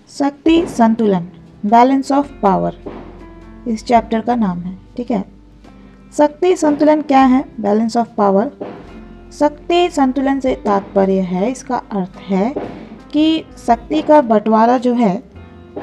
शक्ति संतुलन, balance of power, इस चैप्टर का नाम है। ठीक है, शक्ति संतुलन क्या है? Balance of power. शक्ति संतुलन से तात्पर्य है, इसका अर्थ है कि शक्ति का बंटवारा जो है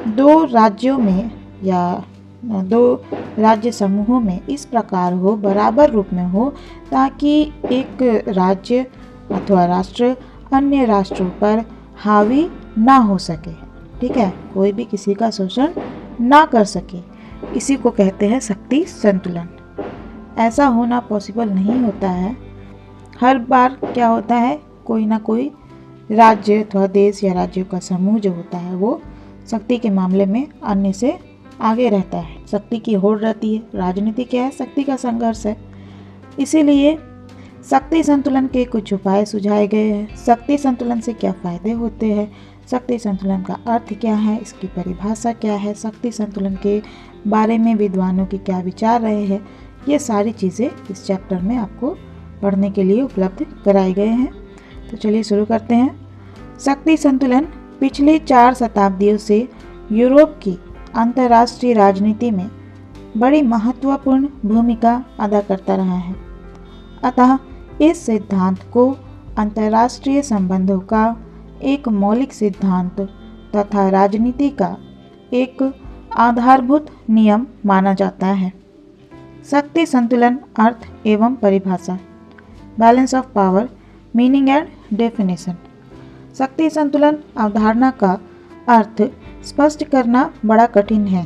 दो राज्यों में या दो राज्य समूहों में इस प्रकार हो, बराबर रूप में हो, ताकि एक राज्य अथवा राष्ट्र अन्य राष्ट्रों पर हावी ना हो सके। ठीक है, कोई भी किसी का शोषण ना कर सके, इसी को कहते हैं शक्ति संतुलन। ऐसा होना पॉसिबल नहीं होता है। हर बार क्या होता है, कोई ना कोई राज्य अथवा देश या राज्यों का समूह जो होता है वो शक्ति के मामले में अन्य से आगे रहता है, शक्ति की होड़ रहती है। राजनीति क्या है? शक्ति का संघर्ष है। इसीलिए शक्ति संतुलन के कुछ उपाय सुझाए गए हैं। शक्ति संतुलन से क्या फायदे होते हैं, शक्ति संतुलन का अर्थ क्या है, इसकी परिभाषा क्या है, शक्ति संतुलन के बारे में विद्वानों के क्या विचार रहे हैं, ये सारी चीज़ें इस चैप्टर में आपको पढ़ने के लिए उपलब्ध कराए गए हैं। तो चलिए शुरू करते हैं। शक्ति संतुलन पिछली 4 शताब्दियों से यूरोप की अंतर्राष्ट्रीय राजनीति में बड़ी महत्वपूर्ण भूमिका अदा करता रहा है। अतः इस सिद्धांत को अंतर्राष्ट्रीय संबंधों का एक मौलिक सिद्धांत तथा राजनीति का एक आधारभूत नियम माना जाता है। शक्ति संतुलन अर्थ एवं परिभाषा, balance of power, meaning and definition. शक्ति संतुलन अवधारणा का अर्थ स्पष्ट करना बड़ा कठिन है।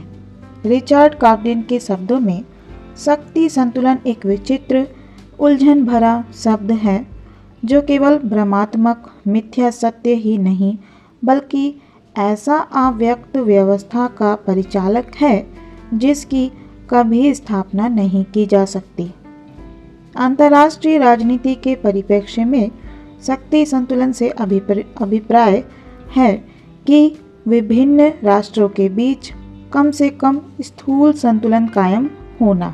रिचर्ड कॉबडेन के शब्दों में शक्ति संतुलन एक विचित्र उलझन भरा शब्द है जो केवल भ्रमात्मक मिथ्या सत्य ही नहीं बल्कि ऐसा अव्यक्त व्यवस्था का परिचालक है जिसकी कभी स्थापना नहीं की जा सकती। अंतर्राष्ट्रीय राजनीति के परिप्रेक्ष्य में शक्ति संतुलन से अभिप्राय है कि विभिन्न राष्ट्रों के बीच कम से कम स्थूल संतुलन कायम होना।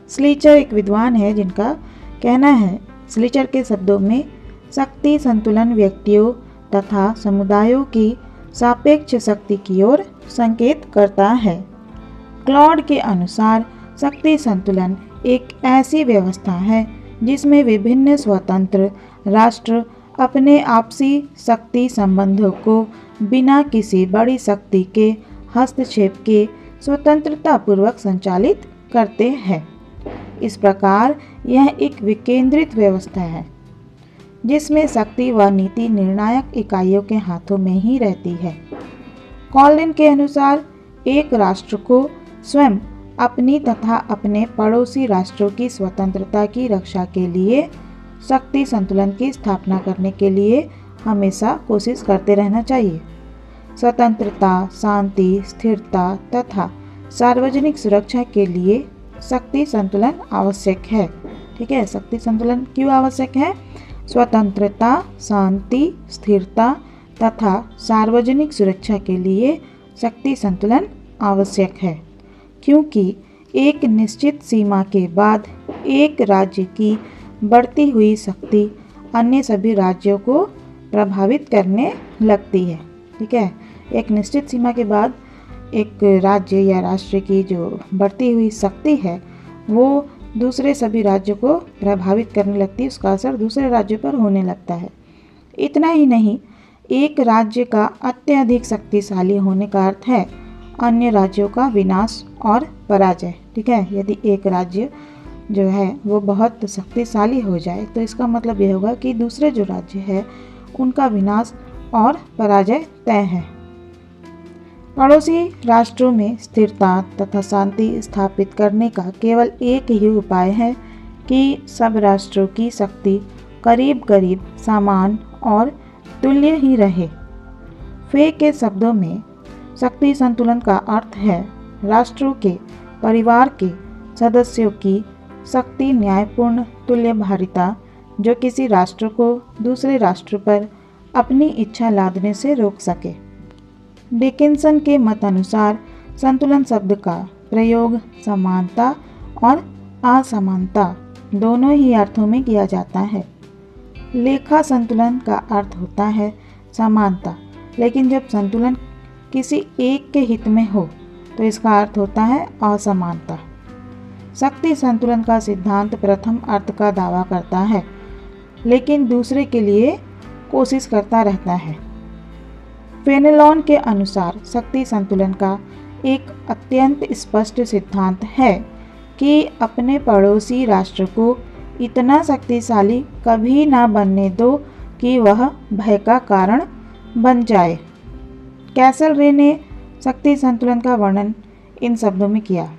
स्लीचर एक विद्वान है जिनका कहना है, स्लीचर के शब्दों में शक्ति संतुलन व्यक्तियों तथा समुदायों की सापेक्ष शक्ति की ओर संकेत करता है। क्लॉड के अनुसार शक्ति संतुलन एक ऐसी व्यवस्था है जिसमें विभिन्न स्वतंत्र राष्ट्र अपने आपसी शक्ति संबंधों को बिना किसी बड़ी शक्ति के हस्तक्षेप के स्वतंत्रतापूर्वक संचालित करते हैं। इस प्रकार यह एक विकेंद्रित व्यवस्था है जिसमें शक्ति व नीति निर्णायक इकाइयों के हाथों में ही रहती है। कॉलिन के अनुसार एक राष्ट्र को स्वयं अपनी तथा अपने पड़ोसी राष्ट्रों की स्वतंत्रता की रक्षा के लिए शक्ति संतुलन की स्थापना करने के लिए हमेशा कोशिश करते रहना चाहिए। स्वतंत्रता, शांति, स्थिरता तथा सार्वजनिक सुरक्षा के लिए शक्ति संतुलन आवश्यक है। ठीक है, शक्ति संतुलन क्यों आवश्यक है? स्वतंत्रता, शांति, स्थिरता तथा सार्वजनिक सुरक्षा के लिए शक्ति संतुलन आवश्यक है, क्योंकि एक निश्चित सीमा के बाद एक राज्य की बढ़ती हुई शक्ति अन्य सभी राज्यों को प्रभावित करने लगती है। ठीक है, एक निश्चित सीमा के बाद एक राज्य या राष्ट्र की जो बढ़ती हुई शक्ति है वो दूसरे सभी राज्यों को प्रभावित करने लगती है, उसका असर दूसरे राज्यों पर होने लगता है। इतना ही नहीं, एक राज्य का अत्यधिक शक्तिशाली होने का अर्थ है अन्य राज्यों का विनाश और पराजय। ठीक है, यदि एक राज्य जो है वो बहुत शक्तिशाली हो जाए तो इसका मतलब यह होगा कि दूसरे जो राज्य है उनका विनाश और पराजय तय है। पड़ोसी राष्ट्रों में स्थिरता तथा शांति स्थापित करने का केवल एक ही उपाय है कि सब राष्ट्रों की शक्ति करीब करीब समान और तुल्य ही रहे। फे के शब्दों में शक्ति संतुलन का अर्थ है राष्ट्रों के परिवार के सदस्यों की शक्ति न्यायपूर्ण तुल्यभारिता जो किसी राष्ट्र को दूसरे राष्ट्र पर अपनी इच्छा लादने से रोक सके। डिकिंसन के मत अनुसार संतुलन शब्द का प्रयोग समानता और असमानता दोनों ही अर्थों में किया जाता है। लेखा संतुलन का अर्थ होता है समानता, लेकिन जब संतुलन किसी एक के हित में हो तो इसका अर्थ होता है असमानता। शक्ति संतुलन का सिद्धांत प्रथम अर्थ का दावा करता है लेकिन दूसरे के लिए कोशिश करता रहता है। फेनेलॉन के अनुसार शक्ति संतुलन का एक अत्यंत स्पष्ट सिद्धांत है कि अपने पड़ोसी राष्ट्र को इतना शक्तिशाली कभी ना बनने दो कि वह भय का कारण बन जाए। कैसल रे ने शक्ति संतुलन का वर्णन इन शब्दों में किया।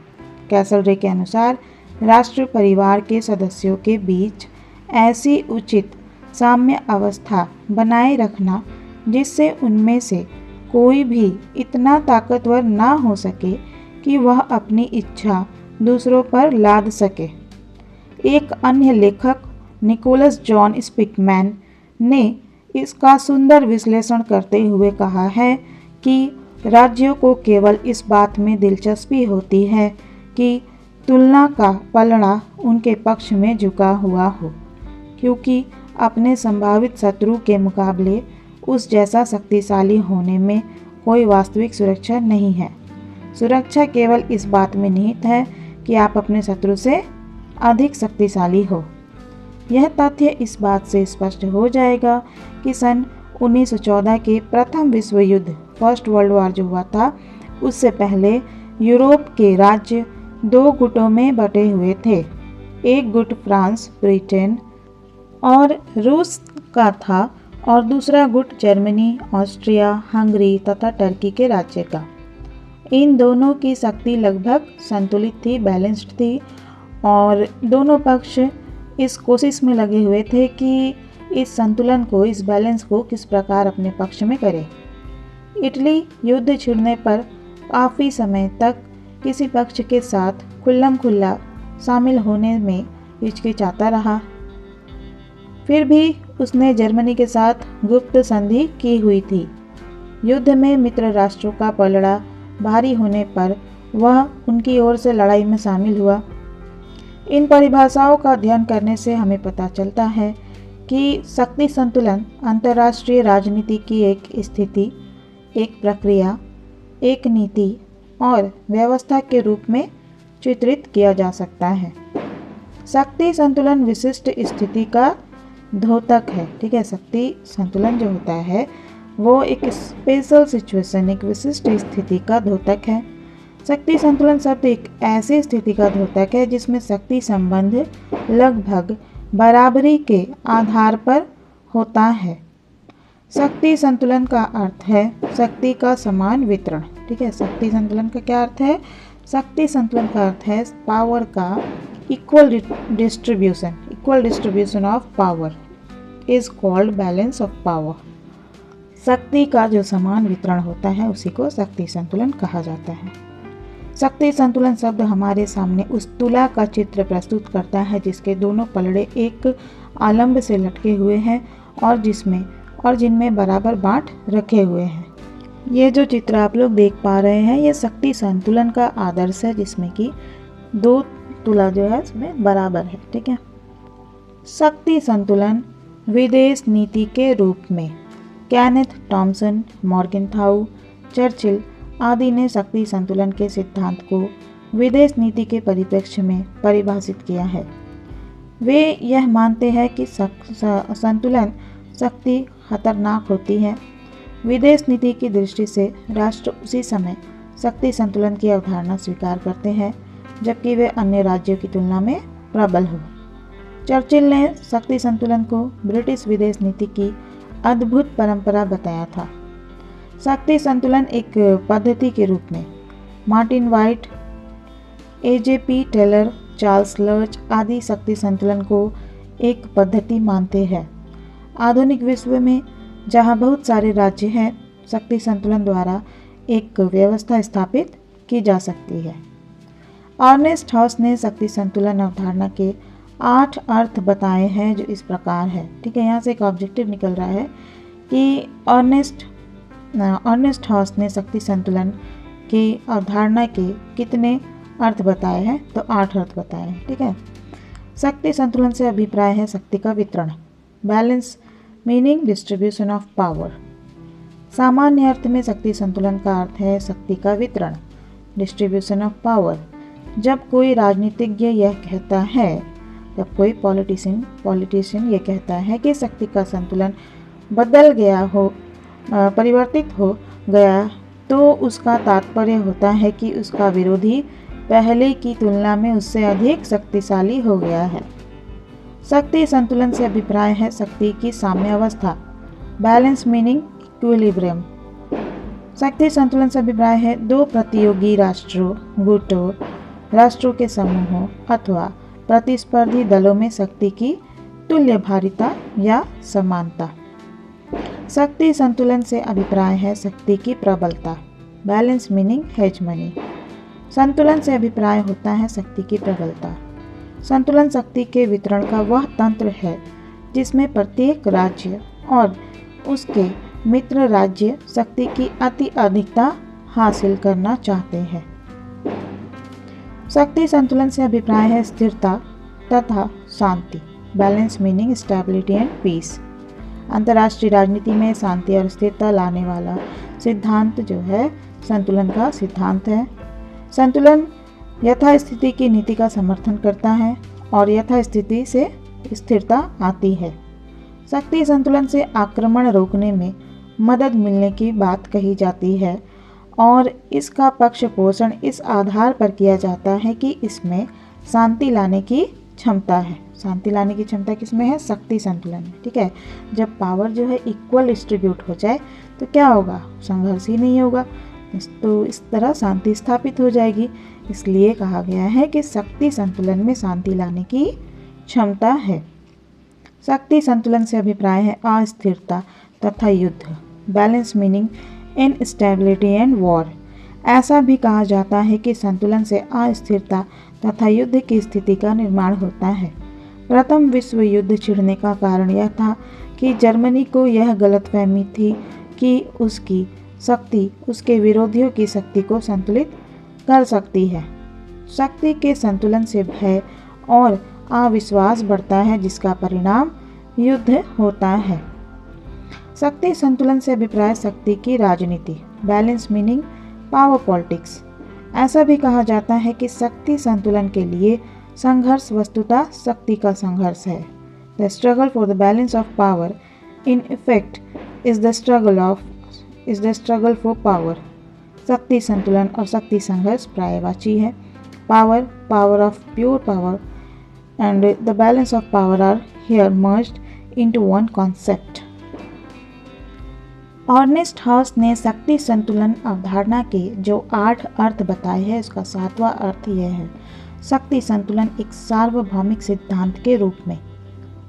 कैसल रे के अनुसार राष्ट्र परिवार के सदस्यों के बीच ऐसी उचित साम्य अवस्था बनाए रखना जिससे उनमें से कोई भी इतना ताकतवर ना हो सके कि वह अपनी इच्छा दूसरों पर लाद सके। एक अन्य लेखक निकोलस जॉन स्पिकमैन ने इसका सुंदर विश्लेषण करते हुए कहा है कि राज्यों को केवल इस बात में दिलचस्पी होती है कि तुलना का पलड़ा उनके पक्ष में झुका हुआ हो, क्योंकि अपने संभावित शत्रु के मुकाबले उस जैसा शक्तिशाली होने में कोई वास्तविक सुरक्षा नहीं है। सुरक्षा केवल इस बात में निहित है कि आप अपने शत्रु से अधिक शक्तिशाली हो। यह तथ्य इस बात से स्पष्ट हो जाएगा कि सन 1914 के प्रथम विश्व युद्ध फर्स्ट वर्ल्ड वॉर जो हुआ था उससे पहले यूरोप के राज्य दो गुटों में बटे हुए थे। एक गुट फ्रांस, ब्रिटेन और रूस का था और दूसरा गुट जर्मनी, ऑस्ट्रिया, हंगरी तथा टर्की के राज्य का। इन दोनों की शक्ति लगभग संतुलित थी, बैलेंस्ड थी और दोनों पक्ष इस कोशिश में लगे हुए थे कि इस संतुलन को, इस बैलेंस को किस प्रकार अपने पक्ष में करें। इटली युद्ध छिड़ने पर काफ़ी समय तक किसी पक्ष के साथ खुल्लम खुल्ला शामिल होने में हिचकिचाता रहा। फिर भी उसने जर्मनी के साथ गुप्त संधि की हुई थी। युद्ध में मित्र राष्ट्रों का पलड़ा भारी होने पर वह उनकी ओर से लड़ाई में शामिल हुआ। इन परिभाषाओं का अध्ययन करने से हमें पता चलता है कि शक्ति संतुलन अंतर्राष्ट्रीय राजनीति की एक स्थिति, एक प्रक्रिया, एक नीति और व्यवस्था के रूप में चित्रित किया जा सकता है। शक्ति संतुलन विशिष्ट स्थिति का द्योतक है। ठीक है, शक्ति संतुलन जो होता है वो एक स्पेशल सिचुएशन, एक विशिष्ट स्थिति का द्योतक है। शक्ति संतुलन शब्द एक ऐसी स्थिति का द्योतक है जिसमें शक्ति संबंध लगभग बराबरी के आधार पर होता है। शक्ति संतुलन का अर्थ है शक्ति का समान वितरण। ठीक है, शक्ति संतुलन का क्या अर्थ है? शक्ति संतुलन का अर्थ है पावर का equal distribution of power is called balance of power. शक्ति का जो समान वितरण होता है उसी को शक्ति संतुलन कहा जाता है। शक्ति संतुलन शब्द हमारे सामने उस तुला का चित्र प्रस्तुत करता है जिसके दोनों पलड़े एक आलंब से लटके हुए हैं और जिनमें बराबर बांट रखे हुए हैं। ये जो चित्र आप लोग देख पा रहे हैं ये शक्ति संतुलन का आदर्श है जिसमें कि दो तुला जो है इसमें बराबर है। ठीक है, शक्ति संतुलन विदेश नीति के रूप में कैनेथ टॉमसन, मॉर्गनथाउ, चर्चिल आदि ने शक्ति संतुलन के सिद्धांत को विदेश नीति के परिप्रेक्ष्य में परिभाषित किया है। वे यह मानते हैं कि संतुलन शक्ति खतरनाक होती है। विदेश नीति की दृष्टि से राष्ट्र उसी समय शक्ति संतुलन की अवधारणा स्वीकार करते हैं जबकि वे अन्य राज्यों की तुलना में प्रबल हो। चर्चिल ने शक्ति संतुलन को ब्रिटिश विदेश नीति की अद्भुत परंपरा बताया था। शक्ति संतुलन एक पद्धति के रूप में Martin Wight, A J P Taylor, Charles Lerche आदि शक्ति संतुलन को एक पद्धति मानते हैं। आधुनिक विश्व में जहां बहुत सारे राज्य हैं, शक्ति संतुलन द्वारा एक व्यवस्था स्थापित की जा सकती है। अर्नेस्ट हॉस ने शक्ति संतुलन अवधारणा के 8 अर्थ बताए हैं जो इस प्रकार है। ठीक है, यहाँ से एक ऑब्जेक्टिव निकल रहा है कि अर्नेस्ट हॉस ने शक्ति संतुलन की अवधारणा के कितने अर्थ बताए हैं? तो 8 अर्थ बताए हैं। ठीक है, शक्ति संतुलन से अभिप्राय है शक्ति का वितरण, balance meaning distribution of power. सामान्य अर्थ में शक्ति संतुलन का अर्थ है शक्ति का वितरण, डिस्ट्रीब्यूशन ऑफ पावर। जब कोई राजनीतिज्ञ यह कहता है, जब कोई पॉलिटिशियन ये कहता है कि शक्ति का संतुलन बदल गया हो, परिवर्तित हो गया, तो उसका तात्पर्य होता है कि उसका विरोधी पहले की तुलना में उससे अधिक शक्तिशाली हो गया है। शक्ति संतुलन से अभिप्राय है शक्ति की साम्यावस्था, बैलेंस मीनिंग इक्विलिब्रियम। शक्ति संतुलन से अभिप्राय है दो प्रतियोगी राष्ट्रों, गुटों, राष्ट्रों के समूहों अथवा प्रतिस्पर्धी दलों में शक्ति की तुल्यभारिता या समानता। शक्ति संतुलन से अभिप्राय है शक्ति की प्रबलता, बैलेंस मीनिंग हेजमनी। संतुलन से अभिप्राय होता है शक्ति की प्रबलता। संतुलन शक्ति के वितरण का वह तंत्र है जिसमें प्रत्येक राज्य और उसके मित्र राज्य शक्ति की अति अधिकता हासिल करना चाहते हैं। शक्ति संतुलन से अभिप्राय है स्थिरता तथा शांति, balance meaning stability and peace. अंतर्राष्ट्रीय राजनीति में शांति और स्थिरता लाने वाला सिद्धांत जो है संतुलन का सिद्धांत है। संतुलन यथास्थिति की नीति का समर्थन करता है और यथास्थिति से स्थिरता आती है। शक्ति संतुलन से आक्रमण रोकने में मदद मिलने की बात कही जाती है और इसका पक्ष पोषण इस आधार पर किया जाता है कि इसमें शांति लाने की क्षमता है। शांति लाने की क्षमता किसमें है? शक्ति संतुलन में। ठीक है, जब पावर जो है इक्वल डिस्ट्रीब्यूट हो जाए तो क्या होगा? संघर्ष ही नहीं होगा, तो इस तरह शांति स्थापित हो जाएगी। इसलिए कहा गया है कि शक्ति संतुलन में शांति लाने की क्षमता है। शक्ति संतुलन से अभिप्राय है अस्थिरता तथा युद्ध, balance meaning instability and war. ऐसा भी कहा जाता है कि संतुलन से अस्थिरता तथा युद्ध की स्थिति का निर्माण होता है। प्रथम विश्व युद्ध छिड़ने का कारण यह था कि जर्मनी को यह गलतफहमी थी कि उसकी शक्ति उसके विरोधियों की शक्ति को संतुलित कर सकती है। शक्ति के संतुलन से भय और अविश्वास बढ़ता है जिसका परिणाम युद्ध होता है। शक्ति संतुलन से अभिप्राय शक्ति की राजनीति, बैलेंस मीनिंग पावर पॉलिटिक्स। ऐसा भी कहा जाता है कि शक्ति संतुलन के लिए संघर्ष वस्तुतः शक्ति का संघर्ष है। The struggle for the balance of power in effect is the struggle for power. शक्ति संतुलन और शक्ति संघर्ष पर्यायवाची है। Power of pure power and the balance of power are here merged into one concept. Ernst Haas ने शक्ति संतुलन अवधारणा के जो 8 अर्थ बताए हैं उसका 7वां अर्थ यह है शक्ति संतुलन एक सार्वभौमिक सिद्धांत के रूप में,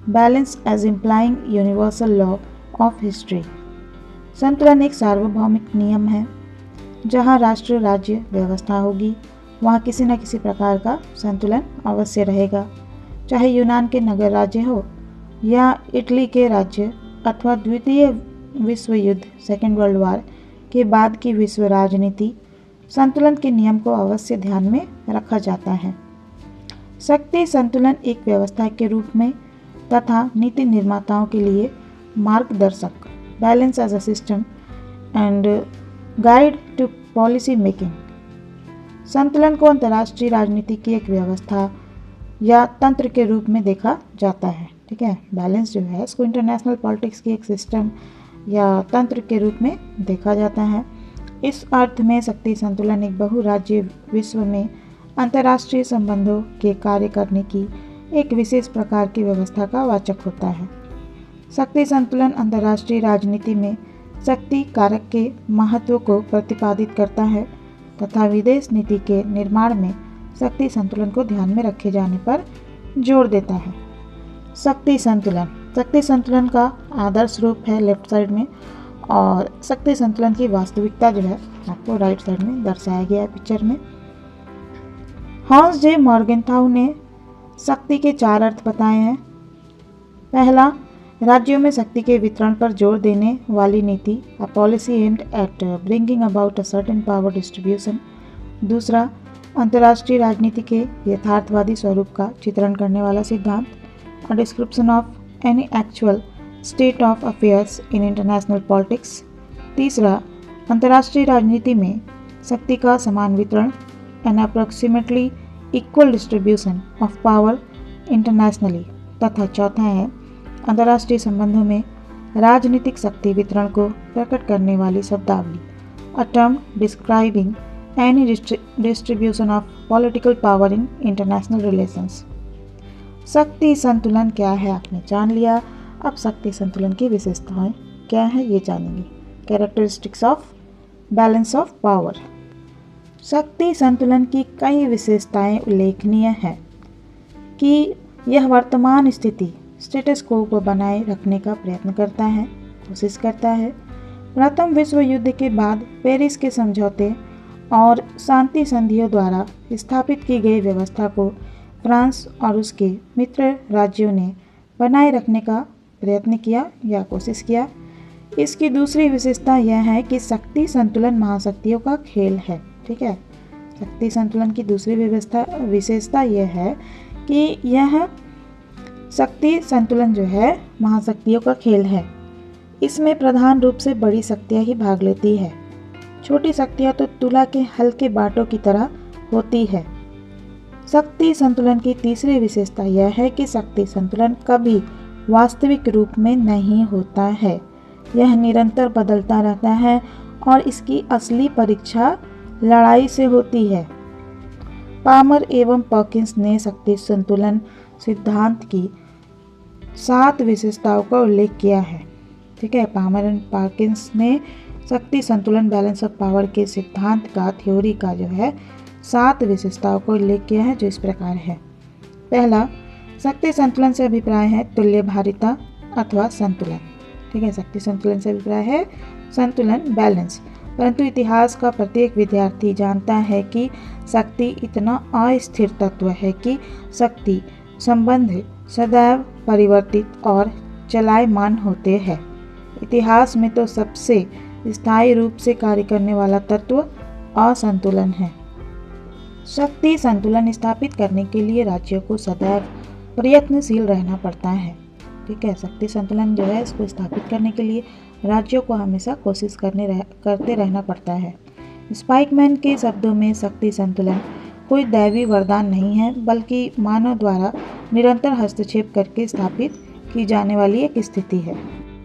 balance as implying universal law of history. संतुलन एक सार्वभौमिक नियम है। जहाँ राष्ट्र राज्य व्यवस्था होगी वहाँ किसी न किसी प्रकार का संतुलन अवश्य रहेगा, चाहे यूनान के नगर राज्य हो या इटली के राज्य अथवा द्वितीय विश्व युद्ध सेकेंड वर्ल्ड वार के बाद की विश्व राजनीति। संतुलन के नियम को अवश्य ध्यान में रखा जाता है। शक्ति संतुलन एक व्यवस्था के रूप में तथा नीति निर्माताओं के लिए मार्गदर्शक, balance as a system and guide to policy making. संतुलन को अंतर्राष्ट्रीय राजनीति की एक व्यवस्था या तंत्र के रूप में देखा जाता है। ठीक है, बैलेंस जो है इसको इंटरनेशनल पॉलिटिक्स की एक सिस्टम या तंत्र के रूप में देखा जाता है। इस अर्थ में शक्ति संतुलन एक बहुराज्य विश्व में अंतर्राष्ट्रीय संबंधों के कार्य करने की एक विशेष प्रकार की व्यवस्था का वाचक होता है। शक्ति संतुलन अंतर्राष्ट्रीय राजनीति में शक्ति कारक के महत्व को प्रतिपादित करता है तथा विदेश नीति के निर्माण में शक्ति संतुलन को ध्यान में रखे जाने पर जोर देता है। शक्ति संतुलन का आदर्श रूप है लेफ्ट साइड में और शक्ति संतुलन की वास्तविकता जो है आपको राइट साइड में दर्शाया गया है पिक्चर में। हॉन्स जे मॉर्गेनथाउ ने शक्ति के 4 अर्थ बताए हैं। पहला, राज्यों में शक्ति के वितरण पर जोर देने वाली नीति, a policy aimed at bringing about a certain power distribution. दूसरा, अंतर्राष्ट्रीय राजनीति के यथार्थवादी स्वरूप का चित्रण करने वाला सिद्धांत, a description of any actual state of affairs in international politics. तीसरा, अंतर्राष्ट्रीय राजनीति में शक्ति का समान वितरण, an approximately equal distribution of power internationally. तथा चौथा है, अंतर्राष्ट्रीय संबंधों में राजनीतिक शक्ति वितरण को प्रकट करने वाली शब्दावली, a term describing any distribution of political power in international relations. शक्ति संतुलन क्या है आपने जान लिया। अब शक्ति संतुलन की विशेषताएं क्या है ये जानेंगे। Characteristics of balance of power. शक्ति संतुलन की कई विशेषताएं उल्लेखनीय है कि यह वर्तमान स्थिति स्टेटस को बनाए रखने का प्रयत्न करता है, कोशिश करता है। प्रथम विश्व युद्ध के बाद पेरिस के समझौते और शांति संधियों द्वारा स्थापित की गई व्यवस्था को फ्रांस और उसके मित्र राज्यों ने बनाए रखने का प्रयत्न किया या कोशिश किया। इसकी दूसरी विशेषता यह है कि शक्ति संतुलन महाशक्तियों का खेल है। ठीक है, शक्ति संतुलन की दूसरी विशेषता यह है कि यह शक्ति संतुलन जो है महाशक्तियों का खेल है। इसमें प्रधान रूप से बड़ी शक्तियाँ ही भाग लेती है। छोटी शक्तियाँ तो तुला के हल्के बाटों की तरह होती है। शक्ति संतुलन की तीसरी विशेषता यह है कि शक्ति संतुलन कभी वास्तविक रूप में नहीं होता है। यह निरंतर बदलता रहता है और इसकी असली परीक्षा लड़ाई से होती है। पामर एवं पर्किंस ने शक्ति संतुलन सिद्धांत की 7 विशेषताओं का उल्लेख किया है। ठीक है, पामर एंड पर्किंस ने शक्ति संतुलन बैलेंस ऑफ पावर के सिद्धांत का थ्योरी का जो है 7 विशेषताओं को उल्लेख किया है, जो इस प्रकार है। पहला, शक्ति संतुलन से अभिप्राय है तुल्य भारिता अथवा संतुलन। ठीक है, शक्ति संतुलन से अभिप्राय है संतुलन, बैलेंस। परंतु इतिहास का प्रत्येक विद्यार्थी जानता है कि शक्ति इतना अस्थिर तत्व है कि शक्ति संबंध सदैव परिवर्तित और चलायमान होते हैं। इतिहास में तो सबसे स्थायी रूप से कार्य करने वाला तत्व असंतुलन है। शक्ति संतुलन स्थापित करने के लिए राज्यों को सदैव प्रयत्नशील रहना पड़ता है। ठीक है, शक्ति संतुलन जो है इसको स्थापित करने के लिए राज्यों को हमेशा कोशिश करते रहना पड़ता है। स्पाइकमैन के शब्दों में शक्ति संतुलन कोई दैवी वरदान नहीं है, बल्कि मानव द्वारा निरंतर हस्तक्षेप करके स्थापित की जाने वाली एक स्थिति है।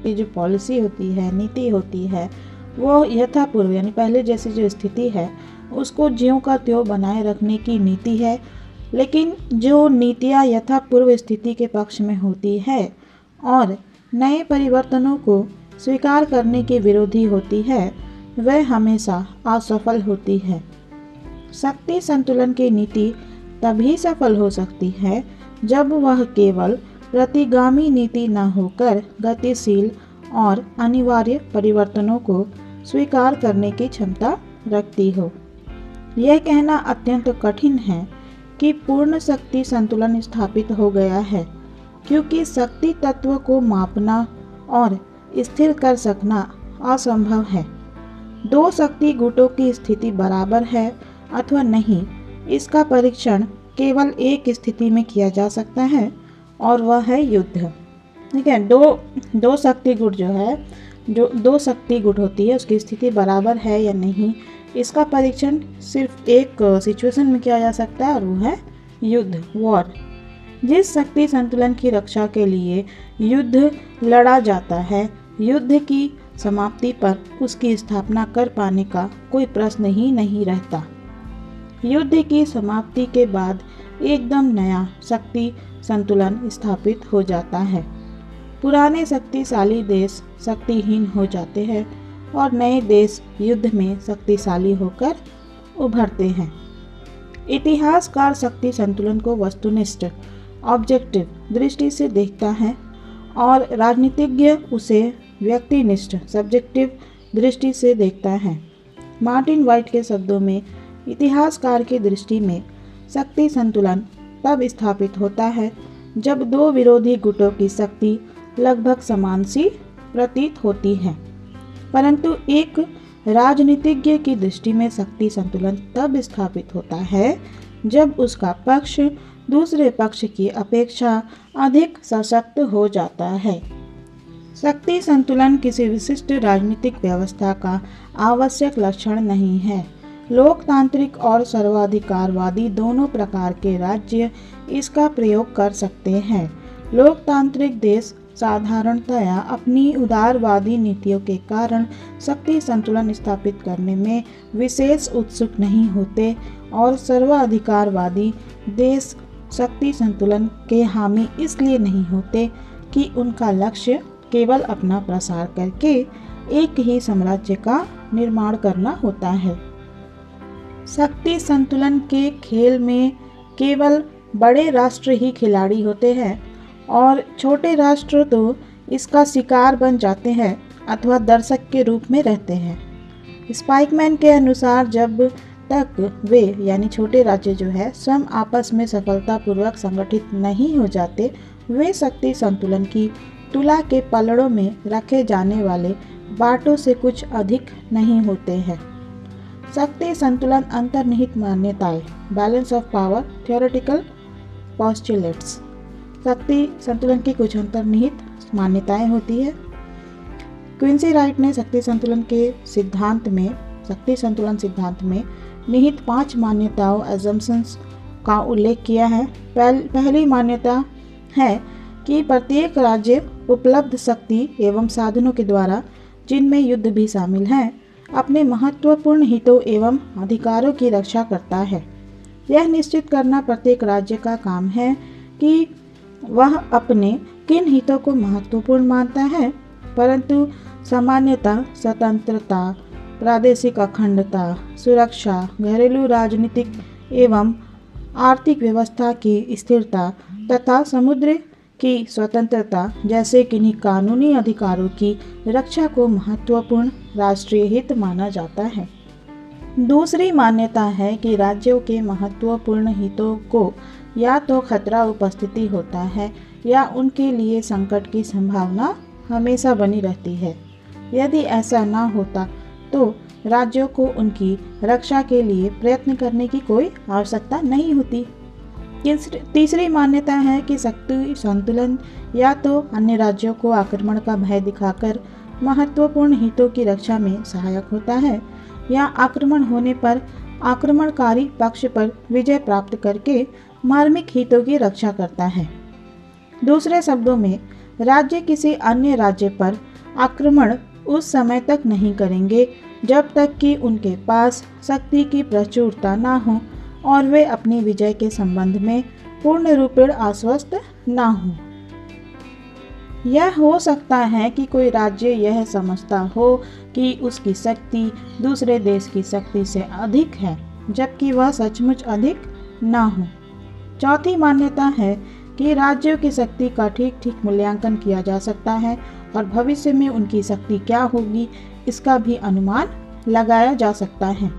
ये जो पॉलिसी होती है, नीति होती है, वो यथापूर्व यानी पहले जैसी जो स्थिति है उसको ज्यों का त्यों बनाए रखने की नीति है। लेकिन जो नीतियाँ यथापूर्व स्थिति के पक्ष में होती है और नए परिवर्तनों को स्वीकार करने के विरोधी होती है, वह हमेशा असफल होती है। शक्ति संतुलन की नीति तभी सफल हो सकती है जब वह केवल प्रतिगामी नीति न होकर गतिशील और अनिवार्य परिवर्तनों को स्वीकार करने की क्षमता रखती हो। यह कहना अत्यंत कठिन है कि पूर्ण शक्ति संतुलन स्थापित हो गया है, क्योंकि शक्ति तत्व को मापना और स्थिर कर सकना असंभव है। 2 शक्ति गुटों की स्थिति बराबर है अथवा नहीं, इसका परीक्षण केवल एक स्थिति में किया जा सकता है और वह है युद्ध। ठीक है, दो शक्ति गुट जो है, जो 2 शक्ति गुट होती है उसकी स्थिति बराबर है या नहीं, इसका परीक्षण सिर्फ एक सिचुएशन में किया जा सकता है और वो है युद्ध, वॉर। जिस शक्ति संतुलन की रक्षा के लिए युद्ध लड़ा जाता है, युद्ध की समाप्ति पर उसकी स्थापना कर पाने का कोई प्रश्न ही नहीं रहता। युद्ध की समाप्ति के बाद एकदम नया शक्ति संतुलन स्थापित हो जाता है। पुराने शक्तिशाली देश शक्तिहीन हो जाते हैं और नए देश युद्ध में शक्तिशाली होकर उभरते हैं। इतिहासकार शक्ति संतुलन को वस्तुनिष्ठ ऑब्जेक्टिव दृष्टि से देखता है और राजनीतिज्ञ उसे व्यक्तिनिष्ठ सब्जेक्टिव दृष्टि से देखता है। मार्टिन वाइट के शब्दों में इतिहासकार की दृष्टि में शक्ति संतुलन तब स्थापित होता है जब 2 विरोधी गुटों की शक्ति लगभग समान सी प्रतीत होती है। परंतु एक राजनीतिज्ञ की दृष्टि में शक्ति संतुलन तब स्थापित होता है जब उसका पक्ष दूसरे पक्ष की अपेक्षा अधिक सशक्त हो जाता है। शक्ति संतुलन किसी विशिष्ट राजनीतिक व्यवस्था का आवश्यक लक्षण नहीं है। लोकतांत्रिक और सर्वाधिकारवादी दोनों प्रकार के राज्य इसका प्रयोग कर सकते हैं। लोकतांत्रिक देश साधारणतया अपनी उदारवादी नीतियों के कारण शक्ति संतुलन स्थापित करने में विशेष उत्सुक नहीं होते और सर्वाधिकारवादी देश शक्ति संतुलन के हामी इसलिए नहीं होते कि उनका लक्ष्य केवल अपना प्रसार करके एक ही साम्राज्य का निर्माण करना होता है। शक्ति संतुलन के खेल में केवल बड़े राष्ट्र ही खिलाड़ी होते हैं और छोटे राष्ट्र तो इसका शिकार बन जाते हैं अथवा दर्शक के रूप में रहते हैं। स्पाइकमैन के अनुसार जब तक वे यानी छोटे राज्य जो है स्वयं आपस में सफलतापूर्वक संगठित नहीं हो जाते, वे शक्ति संतुलन की तुला के पलड़ों में रखे जाने वाले बाटों से कुछ अधिक नहीं होते हैं। शक्ति संतुलन अंतर्निहित मान्यताएं, balance of power theoretical postulates. शक्ति संतुलन की कुछ अंतर्निहित मान्यताएं होती है। क्विंसी राइट ने शक्ति संतुलन सिद्धांत में निहित 5 मान्यताओं एजम्पशंस का उल्लेख किया है। पहली मान्यता है कि प्रत्येक राज्य उपलब्ध शक्ति एवं साधनों के द्वारा, जिनमें युद्ध भी शामिल है, अपने महत्वपूर्ण हितों एवं अधिकारों की रक्षा करता है। यह निश्चित करना प्रत्येक राज्य का काम है कि वह अपने किन हितों को महत्वपूर्ण मानता है, परंतु सामान्यतः स्वतंत्रता, प्रादेशिक अखंडता, सुरक्षा, घरेलू राजनीतिक एवं आर्थिक व्यवस्था की स्थिरता तथा समुद्र की स्वतंत्रता जैसे किन्हीं कानूनी अधिकारों की रक्षा को महत्वपूर्ण राष्ट्रीय हित माना जाता है। दूसरी मान्यता है कि राज्यों के महत्वपूर्ण हितों को या तो खतरा उपस्थिति होता है या उनके लिए संकट की संभावना हमेशा बनी रहती है। यदि ऐसा ना होता तो राज्यों को उनकी रक्षा के लिए प्रयत्न करने की कोई आवश्यकता नहीं होती। तीसरी मान्यता है कि शक्ति संतुलन या तो अन्य राज्यों को आक्रमण का भय दिखाकर महत्वपूर्ण हितों की रक्षा में सहायक होता है या आक्रमण होने पर आक्रमणकारी पक्ष पर विजय प्राप्त करके मार्मिक हितों की रक्षा करता है। दूसरे शब्दों में, राज्य किसी अन्य राज्य पर आक्रमण उस समय तक नहीं करेंगे जब तक कि उनके पास शक्ति की प्रचुरता ना हो और वे अपनी विजय के संबंध में पूर्ण रूपेण आश्वस्त ना हो। यह हो सकता है कि कोई राज्य यह समझता हो कि उसकी शक्ति दूसरे देश की शक्ति से अधिक है, जबकि वह सचमुच अधिक ना हो। चौथी मान्यता है कि राज्यों की शक्ति का ठीक मूल्यांकन किया जा सकता है और भविष्य में उनकी शक्ति क्या होगी इसका भी अनुमान लगाया जा सकता है।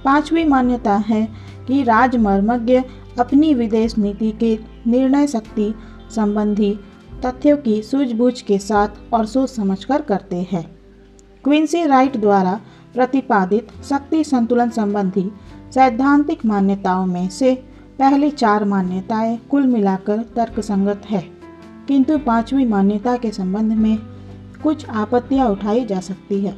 पांचवी मान्यता है कि राजमर्मज्ञ अपनी विदेश नीति के निर्णय शक्ति संबंधी तथ्यों की सूझबूझ के साथ और सोच समझकर करते हैं। क्विंसी राइट द्वारा प्रतिपादित शक्ति संतुलन संबंधी सैद्धांतिक मान्यताओं में से पहली 4 मान्यताएं कुल मिलाकर तर्कसंगत है, किंतु 5वीं मान्यता के संबंध में कुछ आपत्तियां उठाई जा सकती है।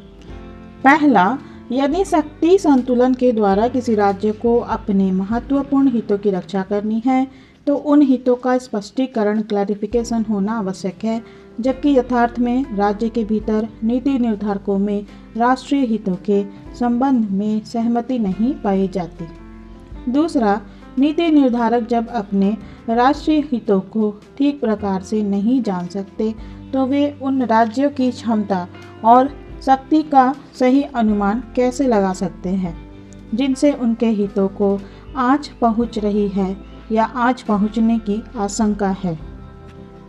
पहला, यदि शक्ति संतुलन के द्वारा किसी राज्य को अपने महत्वपूर्ण हितों की रक्षा करनी है तो उन हितों का स्पष्टीकरण क्लैरिफिकेशन होना आवश्यक है, जबकि यथार्थ में राज्य के भीतर नीति निर्धारकों में राष्ट्रीय हितों के संबंध में सहमति नहीं पाई जाती। दूसरा, नीति निर्धारक जब अपने राष्ट्रीय हितों को ठीक प्रकार से नहीं जान सकते तो वे उन राज्यों की क्षमता और शक्ति का सही अनुमान कैसे लगा सकते हैं जिनसे उनके हितों को आँच पहुँच रही है या आँच पहुँचने की आशंका है।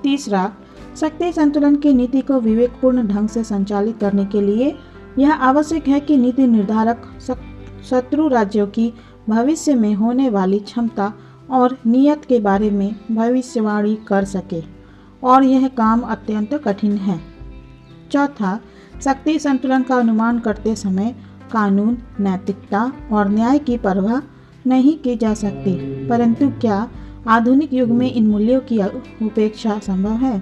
तीसरा, शक्ति संतुलन की नीति को विवेकपूर्ण ढंग से संचालित करने के लिए यह आवश्यक है कि नीति निर्धारक शत्रु राज्यों की भविष्य में होने वाली क्षमता और नियत के बारे में भविष्यवाणी कर सके, और यह काम अत्यंत कठिन है। चौथा, शक्ति संतुलन का अनुमान करते समय कानून, नैतिकता और न्याय की परवाह नहीं की जा सकती, परंतु क्या आधुनिक युग में इन मूल्यों की उपेक्षा संभव है?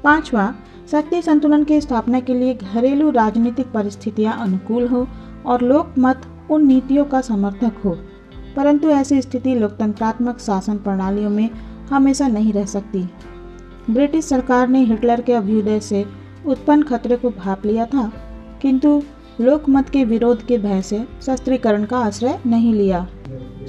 पांचवा, शक्ति संतुलन की स्थापना के लिए घरेलू राजनीतिक परिस्थितियां अनुकूल हो और लोकमत उन नीतियों का समर्थक हो, परंतु ऐसी स्थिति लोकतंत्रात्मक शासन प्रणालियों में हमेशा नहीं रह सकती। ब्रिटिश सरकार ने हिटलर के अभ्युदय से उत्पन्न खतरे को भांप लिया था, किंतु लोकमत के विरोध के भय से शस्त्रीकरण का आश्रय नहीं लिया।